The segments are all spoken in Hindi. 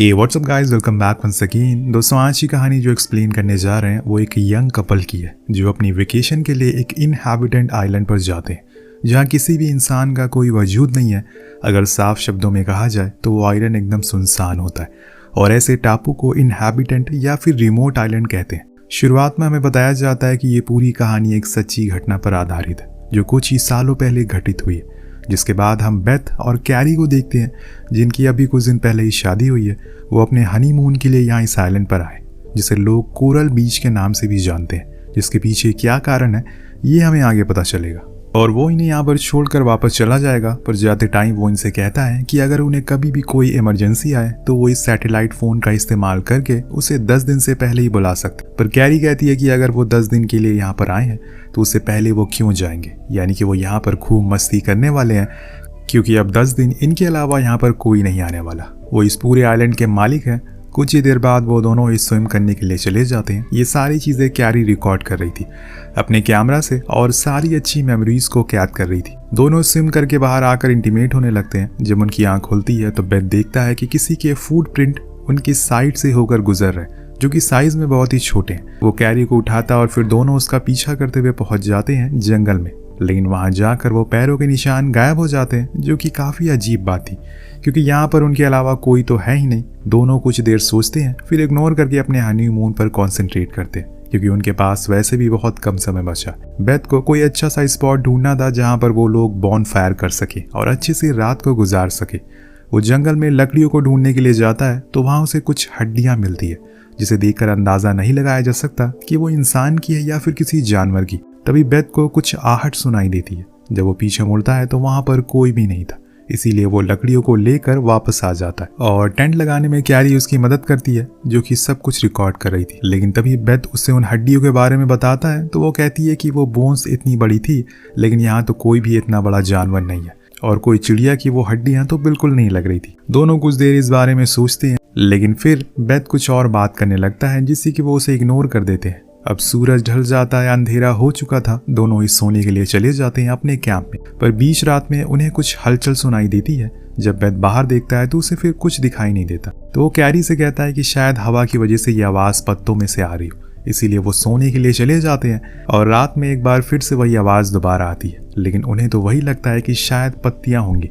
हे what's up guys, welcome back once again. दोस्तों, आज की कहानी जो एक्सप्लेन करने जा रहे हैं वो एक यंग कपल की है जो अपनी वेकेशन के लिए एक इनहैबिटेंट आइलैंड पर जाते हैं जहां किसी भी इंसान का कोई वजूद नहीं है। अगर साफ शब्दों में कहा जाए तो वो आइलैंड एकदम सुनसान होता है और ऐसे टापू को इनहैबिटेंट या फिर रिमोट आइलैंड कहते हैं। शुरुआत में हमें बताया जाता है कि ये पूरी कहानी एक सच्ची घटना पर आधारित है जो कुछ ही सालों पहले घटित हुई है, जिसके बाद हम बेथ और कैरी को देखते हैं जिनकी अभी कुछ दिन पहले ही शादी हुई है। वो अपने हनीमून के लिए यहाँ इस आइलैंड पर आए जिसे लोग कोरल बीच के नाम से भी जानते हैं। जिसके पीछे क्या कारण है ये हमें आगे पता चलेगा और वो इन्हें यहाँ पर छोड़कर वापस चला जाएगा। पर जाते टाइम वो इनसे कहता है कि अगर उन्हें कभी भी कोई इमरजेंसी आए तो वो इस सैटेलाइट फ़ोन का इस्तेमाल करके उसे 10 दिन से पहले ही बुला सकते। पर कैरी कहती है कि अगर वो 10 दिन के लिए यहाँ पर आए हैं तो उससे पहले वो क्यों जाएंगे, यानी कि वो यहाँ पर खूब मस्ती करने वाले हैं क्योंकि अब 10 दिन इनके अलावा यहाँ पर कोई नहीं आने वाला। वो इस पूरे आइलैंड के मालिक हैं। कुछ ही देर बाद वो दोनों इस स्विम करने के लिए चले जाते हैं। ये सारी चीज़ें कैरी रिकॉर्ड कर रही थी अपने कैमरा से और सारी अच्छी मेमोरीज को कैद कर रही थी। दोनों स्विम करके बाहर आकर इंटीमेट होने लगते हैं। जब उनकी आंख खुलती है तो बेथ देखता है कि किसी के फुट प्रिंट उनकी साइड से होकर गुजर रहे जो कि साइज में बहुत ही छोटे हैं। वो कैरी को उठाता और फिर दोनों उसका पीछा करते हुए पहुंच जाते हैं जंगल में, लेकिन वहां जाकर वो पैरों के निशान गायब हो जाते हैं जो कि काफ़ी अजीब बात थी क्योंकि यहाँ पर उनके अलावा कोई तो है ही नहीं। दोनों कुछ देर सोचते हैं फिर इग्नोर करके अपने हनीमून पर कॉन्सेंट्रेट करते हैं क्योंकि उनके पास वैसे भी बहुत कम समय बचा। बेथ को कोई अच्छा सा स्पॉट ढूंढना था जहाँ पर वो लोग बॉन फायर कर सके और अच्छी सी रात को गुजार सके। वो जंगल में लकड़ियों को ढूंढने के लिए जाता है तो वहाँ उसे कुछ हड्डियाँ मिलती है जिसे देखकर अंदाज़ा नहीं लगाया जा सकता कि वो इंसान की है या फिर किसी जानवर की। तभी बेथ को कुछ आहट सुनाई देती है। जब वो पीछे मुड़ता है तो वहाँ पर कोई भी नहीं था, इसीलिए वो लकड़ियों को लेकर वापस आ जाता है और टेंट लगाने में कैरी उसकी मदद करती है जो कि सब कुछ रिकॉर्ड कर रही थी। लेकिन तभी बेथ उससे उन हड्डियों के बारे में बताता है तो वो कहती है कि वो बोन्स इतनी बड़ी थी लेकिन यहाँ तो कोई भी इतना बड़ा जानवर नहीं है और कोई चिड़िया की वो हड्डियाँ तो बिल्कुल नहीं लग रही थी। दोनों कुछ देर इस बारे में सोचते हैं लेकिन फिर बेथ कुछ और बात करने लगता है जिससे कि वो उसे इग्नोर कर देते हैं। अब सूरज ढल जाता है, अंधेरा हो चुका था। दोनों इस सोने के लिए चले जाते हैं अपने कैंप में। पर बीच रात में उन्हें कुछ हलचल सुनाई देती है। जब बेथ बाहर देखता है तो उसे फिर कुछ दिखाई नहीं देता तो वो कैरी से कहता है कि शायद हवा की वजह से ये आवाज़ पत्तों में से आ रही हो, इसीलिए वो सोने के लिए चले जाते हैं और रात में एक बार फिर से वही आवाज़ दोबारा आती है लेकिन उन्हें तो वही लगता है कि शायद पत्तियाँ होंगी,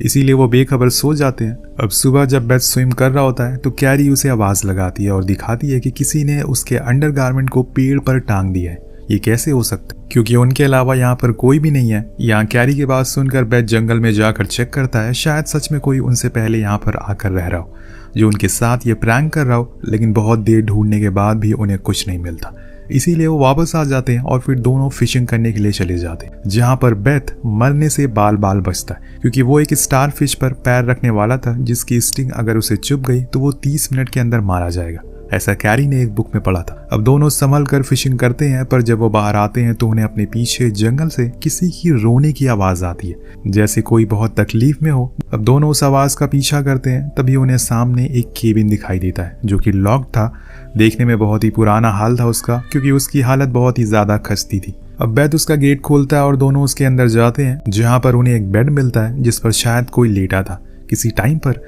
इसीलिए वो बेखबर सो जाते हैं। अब सुबह जब बेथ स्विम कर रहा होता है तो कैरी उसे आवाज़ लगाती है और दिखाती है कि किसी ने उसके अंडरगारमेंट को पेड़ पर टांग दिया है। ये कैसे हो सकता है क्योंकि उनके अलावा यहाँ पर कोई भी नहीं है। यहाँ कैरी की बात सुनकर बेथ जंगल में जाकर चेक करता है, शायद सच में कोई उनसे पहले यहाँ पर आकर रह रहा हो जो उनके साथ ये प्रैंक कर रहा हो। लेकिन बहुत देर ढूंढने के बाद भी उन्हें कुछ नहीं मिलता, इसीलिए वो वापस आ जाते हैं और फिर दोनों फिशिंग करने के लिए चले जाते हैं जहां पर बेथ मरने से बाल बाल बचता है क्योंकि वो एक स्टार फिश पर पैर रखने वाला था जिसकी स्टिंग अगर उसे चुभ गई तो वो 30 मिनट के अंदर मारा जाएगा, ऐसा कैरी ने एक बुक में पढ़ा था। अब दोनों संभल कर फिशिंग करते हैं पर जब वो बाहर आते हैं तो उन्हें अपने पीछे जंगल से किसी की रोने की आवाज़ आती है जैसे कोई बहुत तकलीफ में हो। अब दोनों उस आवाज़ का पीछा करते हैं, तभी उन्हें सामने एक केबिन दिखाई देता है जो कि लॉक था। देखने में बहुत ही पुराना हाल था उसका क्योंकि उसकी हालत बहुत ही ज़्यादा खस्ती थी। अब बेथ उसका गेट खोलता है और दोनों उसके अंदर जाते हैं जहाँ पर उन्हें एक बेड मिलता है जिस पर शायद कोई लेटा था किसी टाइम पर।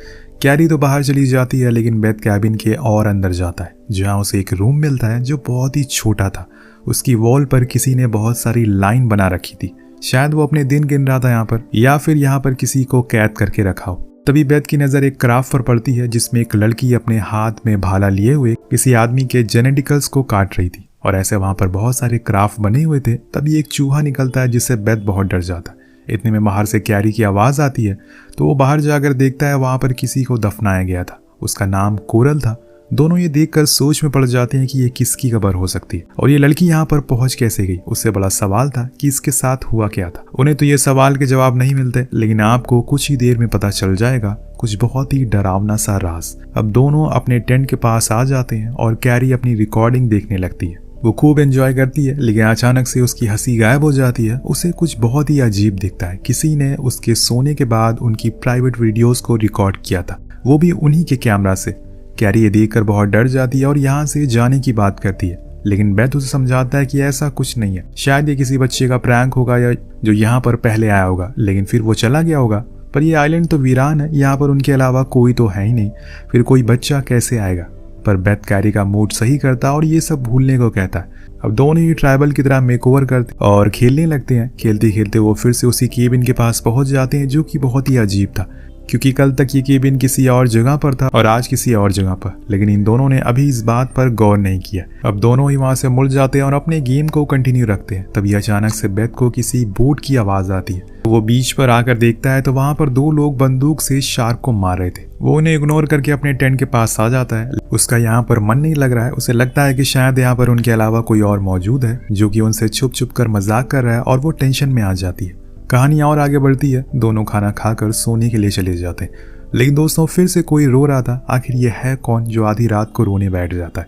कैरी तो बाहर चली जाती है लेकिन बेथ कैबिन के और अंदर जाता है जहाँ उसे एक रूम मिलता है जो बहुत ही छोटा था। उसकी वॉल पर किसी ने बहुत सारी लाइन बना रखी थी, शायद वो अपने दिन गिन रहा था यहाँ पर या फिर यहाँ पर किसी को कैद करके रखा हो। तभी बेथ की नज़र एक क्राफ्ट पर पड़ती है जिसमें एक लड़की अपने हाथ में भाला लिए हुए किसी आदमी के जेनेटिकल्स को काट रही थी और ऐसे वहाँ पर बहुत सारे क्राफ्ट बने हुए थे। तभी एक चूहा निकलता है जिससे बेथ बहुत डर जाता है। इतने में बाहर से कैरी की आवाज़ आती है तो वो बाहर जाकर देखता है वहाँ पर किसी को दफनाया गया था, उसका नाम कोरल था। दोनों ये देखकर सोच में पड़ जाते हैं कि ये किसकी कब्र हो सकती है और ये लड़की यहाँ पर पहुंच कैसे गई। उससे बड़ा सवाल था कि इसके साथ हुआ क्या था। उन्हें तो ये सवाल के जवाब नहीं मिलते लेकिन आपको कुछ ही देर में पता चल जाएगा कुछ बहुत ही डरावना सा राज। अब दोनों अपने टेंट के पास आ जाते हैं और कैरी अपनी रिकॉर्डिंग देखने लगती है। वो खूब एंजॉय करती है लेकिन अचानक से उसकी हंसी गायब हो जाती है। उसे कुछ बहुत ही अजीब दिखता है। किसी ने उसके सोने के बाद उनकी प्राइवेट वीडियोस को रिकॉर्ड किया था, वो भी उन्हीं के कैमरा से। कैरी ये देखकर बहुत डर जाती है और यहाँ से जाने की बात करती है लेकिन बेथ उसे समझाता है कि ऐसा कुछ नहीं है, शायद ये किसी बच्चे का प्रैंक होगा या जो यहाँ पर पहले आया होगा लेकिन फिर वो चला गया होगा। पर ये आइलैंड तो वीरान है, यहाँ पर उनके अलावा कोई तो है ही नहीं, फिर कोई बच्चा कैसे आएगा। पर बेथ कैरी का मूड सही करता और ये सब भूलने को कहता है। अब दोनों ही ट्राइबल की तरह मेकओवर करते और खेलने लगते हैं। खेलते खेलते वो फिर से उसी केबिन के पास पहुंच जाते हैं, जो कि बहुत ही अजीब था, क्योंकि कल तक ये केबिन किसी और जगह पर था और आज किसी और जगह पर। लेकिन इन दोनों ने अभी इस बात पर गौर नहीं किया। अब दोनों ही वहां से मुड़ जाते हैं और अपने गेम को कंटिन्यू रखते हैं। तभी अचानक से बेथ को किसी बोट की आवाज आती है। वो बीच पर आकर देखता है तो वहां पर 2 लोग बंदूक से शार्क को मार रहे थे। वो उन्हें इग्नोर करके अपने टेंट के पास आ जाता है। उसका यहाँ पर मन नहीं लग रहा है। उसे लगता है कि शायद यहाँ पर उनके अलावा कोई और मौजूद है, जो कि उनसे छुप छुप कर मजाक कर रहा है, और वो टेंशन में आ जाती है। कहानी और आगे बढ़ती है। दोनों खाना खाकर सोने के लिए चले जाते हैं। लेकिन दोस्तों फिर से कोई रो रहा था। आखिर ये है कौन जो आधी रात को रोने बैठ जाता है?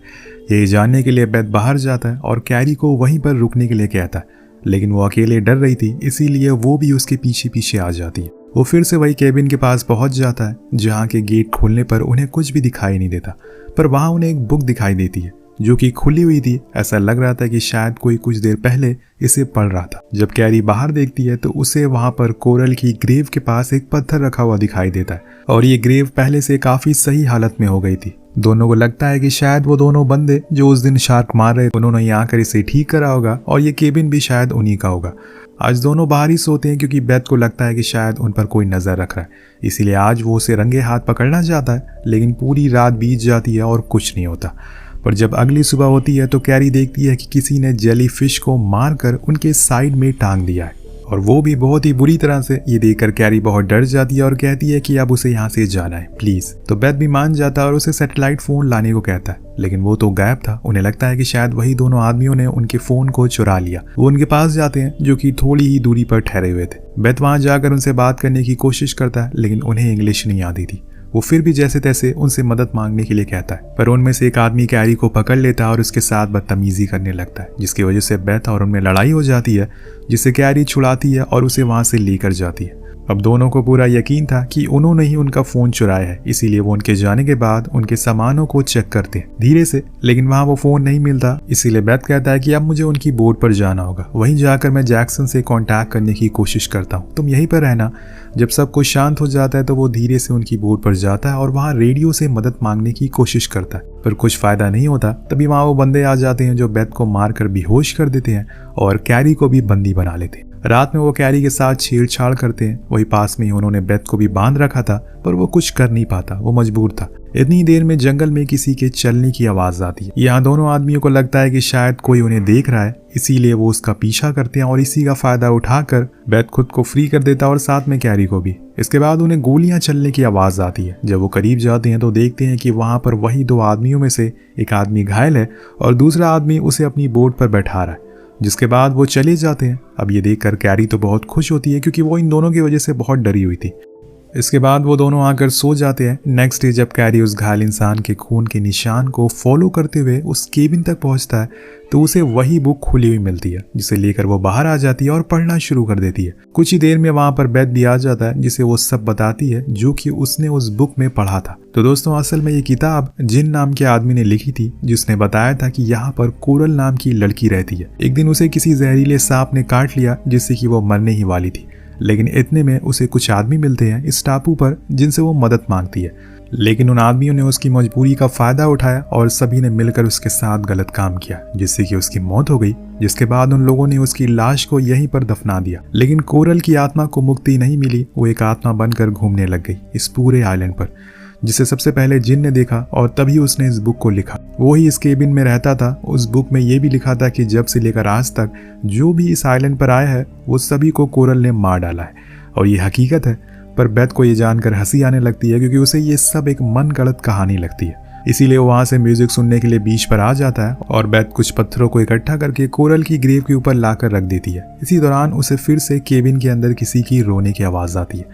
ये जानने के लिए बेथ बाहर जाता है और कैरी को वहीं पर रुकने के लिए कहता है। लेकिन वो अकेले डर रही थी, इसीलिए वो भी उसके पीछे पीछे आ जाती है। वो फिर से वही केबिन के पास पहुंच जाता है, जहाँ के गेट खोलने पर उन्हें कुछ भी दिखाई नहीं देता। पर वहाँ उन्हें एक बुक दिखाई देती है, जो कि खुली हुई थी। ऐसा लग रहा था कि शायद कोई कुछ देर पहले इसे पढ़ रहा था। जब कैरी बाहर देखती है तो उसे वहां पर कोरल की ग्रेव के पास एक पत्थर रखा हुआ दिखाई देता है, और ये ग्रेव पहले से काफी सही हालत में हो गई थी। दोनों को लगता है कि शायद वो दोनों बंदे जो उस दिन शार्क मार रहे थे, उन्होंने यहाँ आकर इसे ठीक करा होगा, और ये केबिन भी शायद उन्हीं का होगा। आज दोनों बाहर ही सोते हैं, क्योंकि बेथ को लगता है कि शायद उन पर कोई नजर रख रहा है। इसीलिए आज वो उसे रंगे हाथ पकड़ना चाहता है। लेकिन पूरी रात बीत जाती है और कुछ नहीं होता। पर जब अगली सुबह होती है तो कैरी देखती है कि किसी ने जेली फिश को मारकर उनके साइड में टांग दिया है, और वो भी बहुत ही बुरी तरह से। ये देखकर कैरी बहुत डर जाती है और कहती है कि अब उसे यहाँ से जाना है प्लीज। तो बेथ भी मान जाता है और उसे सैटेलाइट फोन लाने को कहता है। लेकिन वो तो गायब था। उन्हें लगता है कि शायद वही दोनों आदमियों ने उनके फोन को चुरा लिया। वो उनके पास जाते हैं, जो कि थोड़ी ही दूरी पर ठहरे हुए थे। बेथ वहां जाकर उनसे बात करने की कोशिश करता है, लेकिन उन्हें इंग्लिश नहीं आती थी। वो फिर भी जैसे तैसे उनसे मदद मांगने के लिए कहता है। पर उनमें से एक आदमी कैरी को पकड़ लेता है और उसके साथ बदतमीजी करने लगता है, जिसकी वजह से बेथ और उनमें लड़ाई हो जाती है, जिसे कैरी छुड़ाती है और उसे वहां से लेकर जाती है। अब दोनों को पूरा यकीन था कि उन्होंने ही उनका फोन चुराया है, इसीलिए वो उनके जाने के बाद उनके सामानों को चेक करते हैं धीरे से। लेकिन वहां वो फोन नहीं मिलता, इसीलिए बेथ कहता है कि अब मुझे उनकी बोट पर जाना होगा। वहीं जाकर मैं जैक्सन से कांटेक्ट करने की कोशिश करता हूँ, तुम यहीं पर रहना। जब सब कुछ शांत हो जाता है तो वो धीरे से उनकी बोट पर जाता है और वहाँ रेडियो से मदद मांगने की कोशिश करता है, पर कुछ फायदा नहीं होता। तभी वहाँ वो बंदे आ जाते हैं जो बेथ को मारकर बेहोश कर देते हैं और कैरी को भी बंदी बना लेते हैं। रात में वो कैरी के साथ छेड़छाड़ करते हैं। वही पास में ही उन्होंने बेथ को भी बांध रखा था, पर वो कुछ कर नहीं पाता, वो मजबूर था। इतनी देर में जंगल में किसी के चलने की आवाज आती है। यहाँ दोनों आदमियों को लगता है कि शायद कोई उन्हें देख रहा है, इसीलिए वो उसका पीछा करते हैं और इसी का फायदा उठाकर बेथ खुद को फ्री कर देता और साथ में कैरी को भी। इसके बाद उन्हें गोलियां चलने की आवाज आती है। जब वो करीब जाते हैं तो देखते हैं कि वहां पर वही 2 आदमियों में से एक आदमी घायल है और दूसरा आदमी उसे अपनी बोट पर बैठा रहा है, जिसके बाद वो चले जाते हैं। अब ये देखकर कैरी तो बहुत खुश होती है, क्योंकि वो इन दोनों की वजह से बहुत डरी हुई थी। इसके बाद वो दोनों आकर सो जाते हैं। नेक्स्ट डे जब कैरी उस घायल इंसान के खून के निशान को फॉलो करते हुए उस केबिन तक पहुंचता है तो उसे वही बुक खुली हुई मिलती है, जिसे लेकर वो बाहर आ जाती है और पढ़ना शुरू कर देती है। कुछ ही देर में वहां पर बेथ भी आ जाता है, जिसे वो सब बताती है जो कि उसने उस बुक में पढ़ा था। तो दोस्तों असल में ये किताब जिन नाम के आदमी ने लिखी थी, जिसने बताया था कि यहाँ पर कोरल नाम की लड़की रहती है। एक दिन उसे किसी जहरीले सांप ने काट लिया, जिससे कि वो मरने ही वाली थी। लेकिन इतने में उसे कुछ आदमी मिलते हैं इस टापू पर, जिनसे वो मदद मांगती है। लेकिन उन आदमियों ने उसकी मजबूरी का फायदा उठाया और सभी ने मिलकर उसके साथ गलत काम किया, जिससे कि उसकी मौत हो गई। जिसके बाद उन लोगों ने उसकी लाश को यहीं पर दफना दिया। लेकिन कोरल की आत्मा को मुक्ति नहीं मिली। वो एक आत्मा बनकर घूमने लग गई इस पूरे आइलैंड पर, जिसे सबसे पहले जिन ने देखा और तभी उसने इस बुक को लिखा। वो ही इस केबिन में रहता था। उस बुक में ये भी लिखा था कि जब से लेकर आज तक जो भी इस आइलैंड पर आया है वो सभी को कोरल ने मार डाला है, और ये हकीकत है। पर बेथ को ये जानकर हंसी आने लगती है, क्योंकि उसे ये सब एक मन गढ़ंत कहानी लगती है। इसीलिए वो वहां से म्यूजिक सुनने के लिए बीच पर आ जाता है और बेथ कुछ पत्थरों को इकट्ठा करके कोरल की ग्रेव के ऊपर लाकर रख देती है। इसी दौरान उसे फिर से केबिन के अंदर किसी की रोने की आवाज आती है,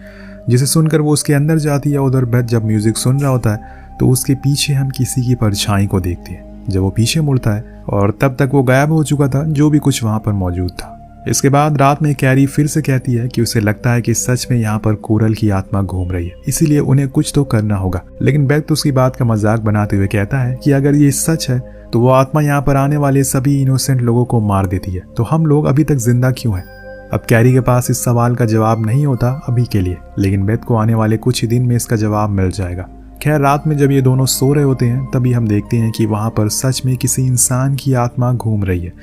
जिसे सुनकर वो उसके अंदर जाती है। उधर बेथ जब म्यूजिक सुन रहा होता है तो उसके पीछे हम किसी की परछाई को देखते हैं। जब वो पीछे मुड़ता है और तब तक वो गायब हो चुका था जो भी कुछ वहां पर मौजूद था। इसके बाद रात में कैरी फिर से कहती है कि उसे लगता है कि सच में यहाँ पर कोरल की आत्मा घूम रही है, इसीलिए उन्हें कुछ तो करना होगा। लेकिन बेथ उसकी बात का मजाक बनाते हुए कहता है कि अगर ये सच है तो वो आत्मा यहाँ पर आने वाले सभी इनोसेंट लोगों को मार देती है, तो हम लोग अभी तक जिंदा क्यों हैं? अब कैरी के पास इस सवाल का जवाब नहीं होता अभी के लिए, लेकिन बेथ को आने वाले कुछ ही दिन में इसका जवाब मिल जाएगा। खैर, रात में जब ये दोनों सो रहे होते हैं तभी हम देखते हैं कि वहाँ पर सच में किसी इंसान की आत्मा घूम रही है,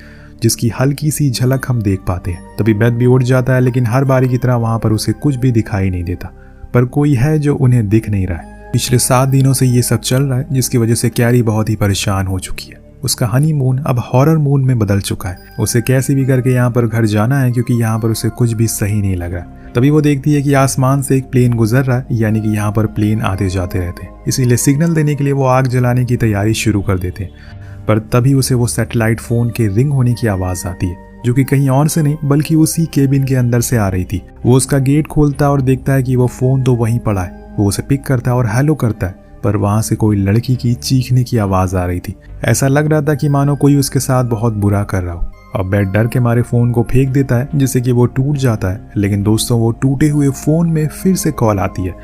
जिसकी हल्की सी झलक हम देख पाते हैं। तभी बेथ भी उठ जाता है, लेकिन हर बारी की तरह वहाँ पर उसे कुछ भी दिखाई नहीं देता, पर कोई है जो उन्हें दिख नहीं रहा है। पिछले 7 दिनों से ये सब चल रहा है, जिसकी वजह से कैरी बहुत ही परेशान हो चुकी है। उसका हनीमून अब हॉरर मून में बदल चुका है। उसे कैसे भी करके यहाँ पर घर जाना है, क्योंकि यहाँ पर उसे कुछ भी सही नहीं लग रहा। तभी वो देखती है कि आसमान से एक प्लेन गुजर रहा है, यानी कि यहाँ पर प्लेन आते जाते रहते हैं। इसीलिए सिग्नल देने के लिए वो आग जलाने की तैयारी शुरू कर देते हैं। पर तभी उसे वो सैटेलाइट फोन के रिंग होने की आवाज आती है, जो कि कहीं और से नहीं बल्कि उसी केबिन के अंदर से आ रही थी। वो उसका गेट खोलता है और देखता है कि वो फोन तो वहीं पड़ा है। वो उसे पिक करता है और हेलो करता है, पर वहां से कोई लड़की की चीखने की आवाज आ रही थी। ऐसा लग रहा था कि मानो कोई उसके साथ बहुत बुरा कर रहा हो। अब बेथ डर के मारे फोन को फेंक देता है, जिससे कि वो टूट जाता है। लेकिन दोस्तों, वो टूटे हुए फोन में फिर से कॉल आती है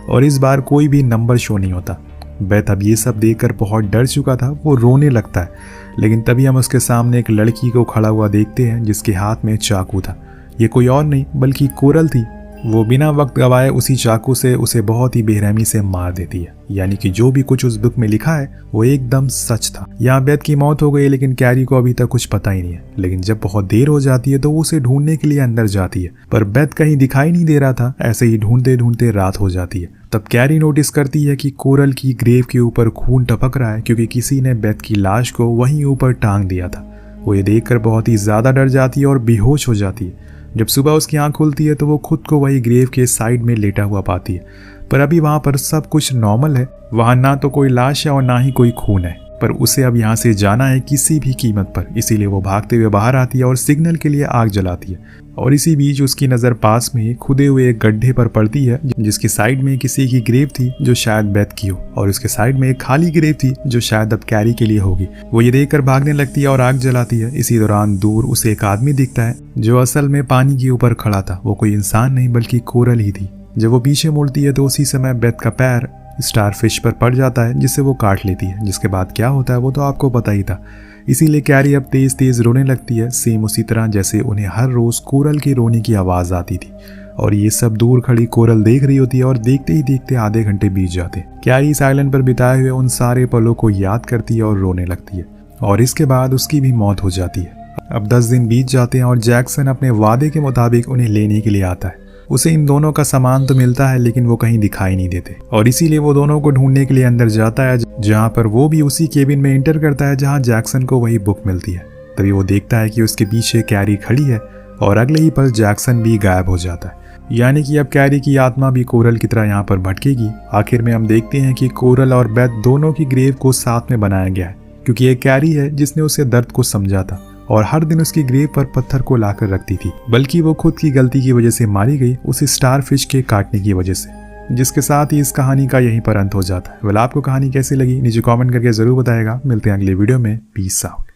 और इस बार कोई भी नंबर शो नहीं होता। बेथ अब ये सब देखकर बहुत डर चुका था, वो रोने लगता है। लेकिन तभी हम उसके सामने एक लड़की को खड़ा हुआ देखते हैं, जिसके हाथ में चाकू था। ये कोई और नहीं बल्कि कोरल थी। वो बिना वक्त गवाए उसी चाकू से उसे बहुत ही बेरहमी से मार देती है। यानी कि जो भी कुछ उस बुक में लिखा है वो एकदम सच था। यहाँ बेथ की मौत हो गई, लेकिन कैरी को अभी तक कुछ पता ही नहीं है। लेकिन जब बहुत देर हो जाती है तो वो उसे ढूंढने के लिए अंदर जाती है, पर बेथ कहीं दिखाई नहीं दे रहा था। ऐसे ही ढूंढते ढूंढते रात हो जाती है। तब कैरी नोटिस करती है कि कोरल की ग्रेव के ऊपर खून टपक रहा है, क्योंकि किसी ने बेथ की लाश को वहीं ऊपर टांग दिया था। वो ये देखकर बहुत ही ज्यादा डर जाती है और बेहोश हो जाती है। जब सुबह उसकी आंख खुलती है तो वो खुद को वही ग्रेव के साइड में लेटा हुआ पाती है, पर अभी वहां पर सब कुछ नॉर्मल है। वहां ना तो कोई लाश है और ना ही कोई खून है, पर उसे अब यहाँ से जाना है किसी भी कीमत पर। इसीलिए वो भागते हुए बाहर आती है और सिग्नल के लिए आग जलाती है। और इसी बीच उसकी नज़र पास में ही खुदे हुए एक गड्ढे पर पड़ती है, जिसकी साइड में किसी की ग्रेव थी जो शायद बेथ की हो, और उसके साइड में एक खाली ग्रेव थी जो शायद अब कैरी के लिए होगी। वो ये देखकर भागने लगती है और आग जलाती है। इसी दौरान दूर उसे एक आदमी दिखता है, जो असल में पानी के ऊपर खड़ा था। वो कोई इंसान नहीं बल्कि कोरल ही थी। जब वो पीछे मुड़ती है तो उसी समय बेथ का पैर स्टारफिश पर पड़ जाता है, जिससे वो काट लेती है। जिसके बाद क्या होता है वो तो आपको पता ही था। इसीलिए कैरी अब तेज तेज रोने लगती है, सेम उसी तरह जैसे उन्हें हर रोज कोरल की रोने की आवाज आती थी। और ये सब दूर खड़ी कोरल देख रही होती है, और देखते ही देखते आधे घंटे बीत जाते। कैरी इस आइलैंड पर बिताए हुए उन सारे पलों को याद करती है और रोने लगती है। और इसके बाद उसकी भी मौत हो जाती है। अब 10 दिन बीत जाते हैं और जैक्सन अपने वादे के मुताबिक उन्हें लेने के लिए आता है। उसे इन दोनों का सामान तो मिलता है, लेकिन वो कहीं दिखाई नहीं देते, और इसीलिए वो दोनों को ढूंढने के लिए अंदर जाता है, जहां पर वो भी उसी केबिन में एंटर करता है जहां जैक्सन को वही बुक मिलती है। तभी वो देखता है कि उसके पीछे कैरी खड़ी है, और अगले ही पल जैक्सन भी गायब हो जाता है। यानी कि अब कैरी की आत्मा भी कोरल की तरह यहाँ पर भटकेगी। आखिर में हम देखते हैं कि कोरल और बेथ दोनों की ग्रेव को साथ में बनाया गया है, क्योंकि ये कैरी है जिसने उसे दर्द को समझा था और हर दिन उसकी ग्रेव पर पत्थर को लाकर रखती थी, बल्कि वो खुद की गलती की वजह से मारी गई, उस स्टारफिश के काटने की वजह से। जिसके साथ ही इस कहानी का यहीं पर अंत हो जाता है। वेल, आपको कहानी कैसी लगी नीचे कमेंट करके जरूर बताएगा। मिलते हैं अगले वीडियो में। Peace out.